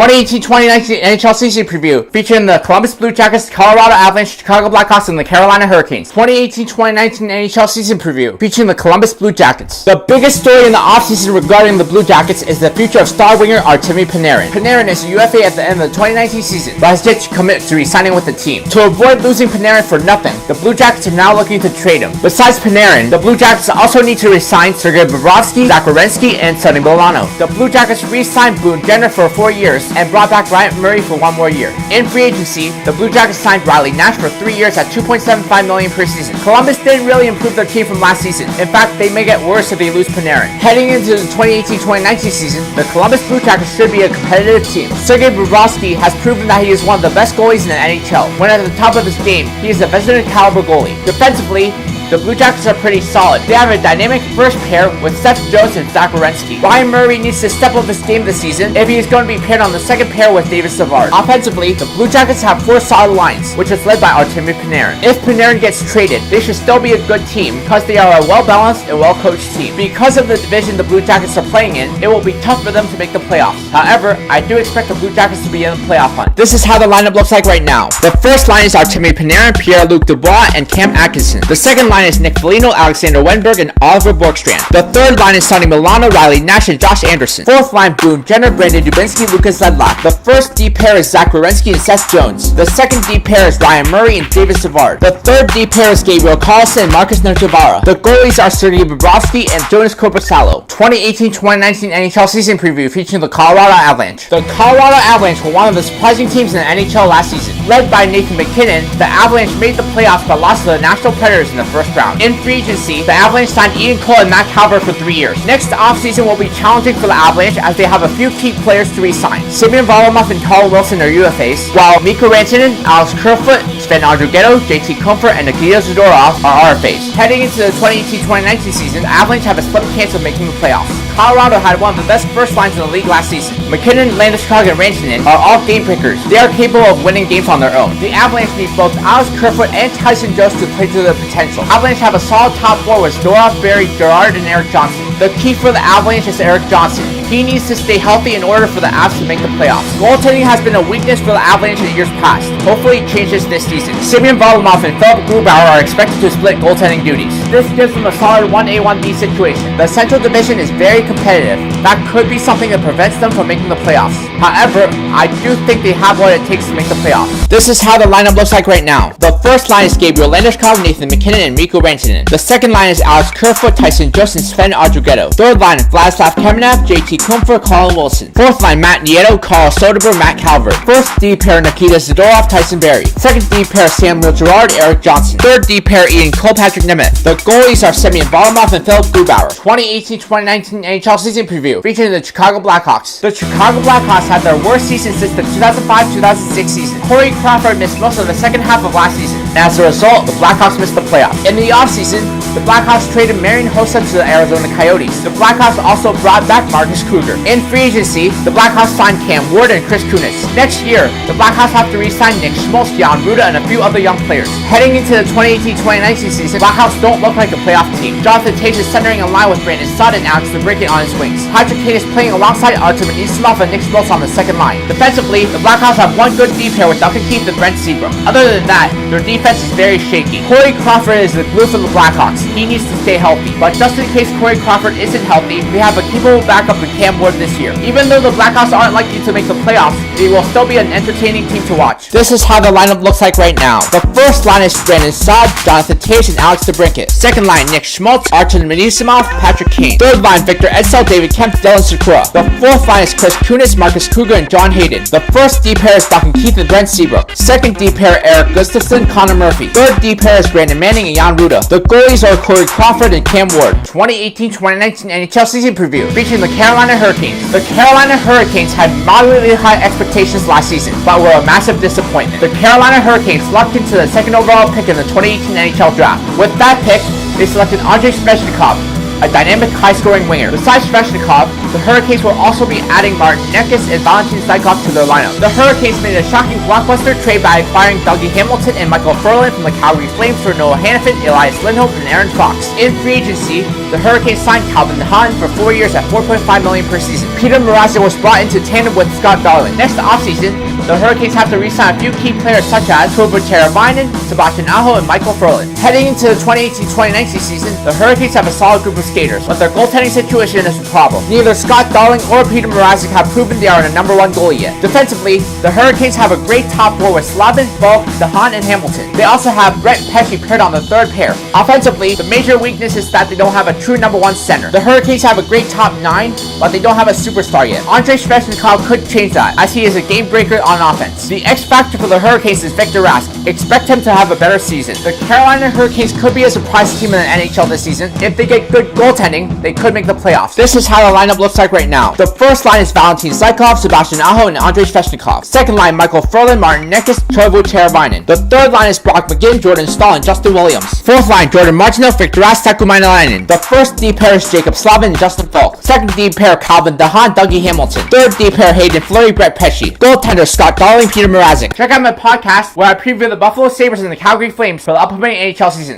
2018-2019 NHL season preview featuring the Columbus Blue Jackets, Colorado Avalanche, Chicago Blackhawks, and the Carolina Hurricanes. 2018-2019 NHL season preview featuring the Columbus Blue Jackets. The biggest story in the offseason regarding the Blue Jackets is the future of star winger Artemi Panarin. Panarin is a UFA at the end of the 2019 season, but has yet to commit to re-signing with the team. To avoid losing Panarin for nothing, the Blue Jackets are now looking to trade him. Besides Panarin, the Blue Jackets also need to re-sign Sergei Bobrovsky, Zach Werenski, and Sonny Milano. The Blue Jackets re-signed B.Jenner for 4 years and brought back R.Murray for 1 more year. In free agency, the Blue Jackets signed Riley Nash for 3 years at $2.75 million per season. Columbus didn't really improve their team from last season. In fact, they may get worse if they lose Panarin. Heading into the 2018-2019 season, the Columbus Blue Jackets should be a competitive team. Sergei Bobrovsky has proven that he is one of the best goalies in the NHL. When at the top of his game, he is a veteran caliber goalie. Defensively, the Blue Jackets are pretty solid. They have a dynamic first pair with Seth Jones and Zach Werenski. R.Murray needs to step up his game this season if he is going to be paired on the second pair with David-Savard. Offensively, the Blue Jackets have 4 solid lines, which is led by Artemi Panarin. If Panarin gets traded, they should still be a good team because they are a well-balanced and well-coached team. Because of the division the Blue Jackets are playing in, it will be tough for them to make the playoffs. However, I do expect the Blue Jackets to be in the playoff hunt. This is how the lineup looks like right now. The first line is Artemi Panarin, Pierre-Luc Dubois, and Cam Atkinson. The second line is N.Foligno, Alexander Wennberg, and Oliver Bjorkstrand. The third line is Sonny Milano, Riley Nash, and Josh Anderson. Fourth line, B.Jenner, B.Dubisky-L.Sedlak. The first D pair is Zach Werenski and Seth Jones. The second D pair is R.Murray and David-Savard. The third D pair is G.Carlsson and Marcus-Nutivaara. The goalies are Sergei Bobrovsky and Jonas-Korpisalo. 2018-2019 NHL season preview featuring the Colorado Avalanche. The Colorado Avalanche were one of the surprising teams in the NHL last season. Led by Nathan MacKinnon, the Avalanche made the playoffs but lost to the Nashville Predators in the first round. In free agency, the Avalanche signed I.Cole and Calvert for 3 years. Next offseason will be challenging for the Avalanche as they have a few key players to re-sign. S.Varlamov and Wilson are UFAs, while Mikko-Rantanen, Kerfoot-T, Sven-Andrighetto, J.T. Compher, and Nikita Zadorov are RFAs. Heading into the 2018-2019 season, the Avalanche have a slim chance of making the playoffs. Colorado had one of the best first lines in the league last season. MacKinnon, Landeskog-N.MacKinnon-M are all game pickers. They are capable of winning games on their own. The Avalanche need both Kerfoot-T and Tyson Jost to play to their potential. Avalanche have a solid top 4 with Zadorov, Barrie, Girard, and Erik Johnson. The key for the Avalanche is Erik Johnson. He needs to stay healthy in order for the Avs to make the playoffs. Goaltending has been a weakness for the Avalanche in years past. Hopefully it changes this season. Varlamov and P.Grubauer are expected to split goaltending duties. This gives them a solid 1A, 1B situation. The Central Division is very competitive. That could be something that prevents them from making the playoffs. However, I do think they have what it takes to make the playoffs. This is how the lineup looks like right now. The first line is Landeskog, Nathan MacKinnon, and Mikko-Rantanen. The second line is Kerfoot-T, Tyson Jost, and Sven-Andrighetto. Third line is V.Kamenev-JT Compher-C.Wilson. Fourth line, N.Nieto-C.C. Soderberg-M.Calvert. First D pair, Nikita Zadorov-T.Barrie. Second D pair, Samuel Girard, Erik Johnson. Third D pair, I.Cole-P.Nemeth. The goalies are Varlamov and P.Grubauer. 2018-2019 NHL season preview featuring the Chicago Blackhawks. The Chicago Blackhawks had their worst season since the 2005-2006 season. Corey Crawford missed most of the second half of last season, and as a result, the Blackhawks missed the playoffs. In the offseason, the Blackhawks traded Marian Hossa to the Arizona Coyotes. The Blackhawks also brought back Marcus Kruger. In free agency, the Blackhawks signed Cam Ward and Chris Kunitz. Next year, the Blackhawks have to re-sign N.Schmaltz-A.Anisimov-P.Kane and a few other young players. Heading into the 2018-2019 season, Blackhawks don't look like a playoff team. Jonathan Toews is centering a line with Brandon Saad and Alex.Debrincat on his wings. Patrick Kane is playing alongside R.Murray-D.Savard and Nick Schmaltz on the second line. Defensively, the Blackhawks have one good D pair with Keith and Brent-Seabrook. Other than that, their defense is very shaky. Corey Crawford is the glue for the Blackhawks. He needs to stay healthy. But just in case Corey Crawford isn't healthy, we have a capable backup in Cam Ward this year. Even though the Blackhawks aren't likely to make the playoffs, they will still be an entertaining team to watch. This is how the lineup looks like right now. The first line is Brandon Saad, Jonathan Toews, and Alex.Debrincat. Second line, Nick Schmaltz, R.Murray-D.Savard, Patrick Kane. Third line, V.Ejdsell-D.Kampf-D.Sikura. The fourth line is Chris Kunitz, Marcus Kruger, and John Hayden. The first D pair is Keith and Brent-Seabrook. Second D pair, E.Gustafsson, Connor Murphy. Third D pair is Brandon Manning-J.Rutta. The goalies are Corey Crawford and Cam Ward. 2018-2019 NHL season preview featuring the Carolina Hurricanes. The Carolina Hurricanes had moderately high expectations last season, but were a massive disappointment. The Carolina Hurricanes lucked into the second overall pick in the 2018 NHL draft. With that pick, they selected Andrei Svechnikov, a dynamic, high-scoring winger. Besides Svechnikov, the Hurricanes will also be adding Martin Necas and Valentin Zykov to their lineup. The Hurricanes made a shocking blockbuster trade by acquiring Dougie Hamilton and Michael Furlan from the Calgary Flames for Noah Hannafin, Elias Lindholm, and Aaron Fox. In free agency, the Hurricanes signed Calvin DeHaan for 4 years at $4.5 million per season. Peter Mrazek was brought into tandem with Scott Darling. Next offseason, the Hurricanes have to re-sign a few key players such as Tuomo Teravainen, Sebastian Aho, and Michael Furlan. Heading into the 2018-2019 season, the Hurricanes have a solid group of skaters, but their goaltending situation is a problem. Neither Scott Darling or Peter Mrazek have proven they are the number one goalie yet. Defensively, the Hurricanes have a great top four with Slavin, Bulk, DeHaan, and Hamilton. They also have Brett Pesce paired on the third pair. Offensively, the major weakness is that they don't have a true number one center. The Hurricanes have a great top nine, but they don't have a superstar yet. Andrei Svechnikov could change that, as he is a game breaker on offense. The X factor for the Hurricanes is Victor Rask. Expect him to have a better season. The Carolina Hurricanes could be a surprise team in the NHL this season. If they get good goaltending, they could make the playoffs. This is how the lineup looks like right now. The first line is Valentin Zykov, Sebastian Aho, and Andrei Svechnikov. Second line, Michael Furlan, Martin Necas, Tuomo Teravainen. The third line is Brock McGinn, Jordan Staal, and Justin Williams. Fourth line, Jordan Martinook, Victor Rask-Saku Maenaleanen. The first D pair is Jacob Slavin and Justin Falk. Second D pair, Calvin DeHaan, Dougie Hamilton. Third D pair, Hayden Fleury, Brett Pesce. Goaltender, Scott Darling, Peter Mrazek. Check out my podcast where I preview the Buffalo Sabres and the Calgary Flames for the upcoming NHL season.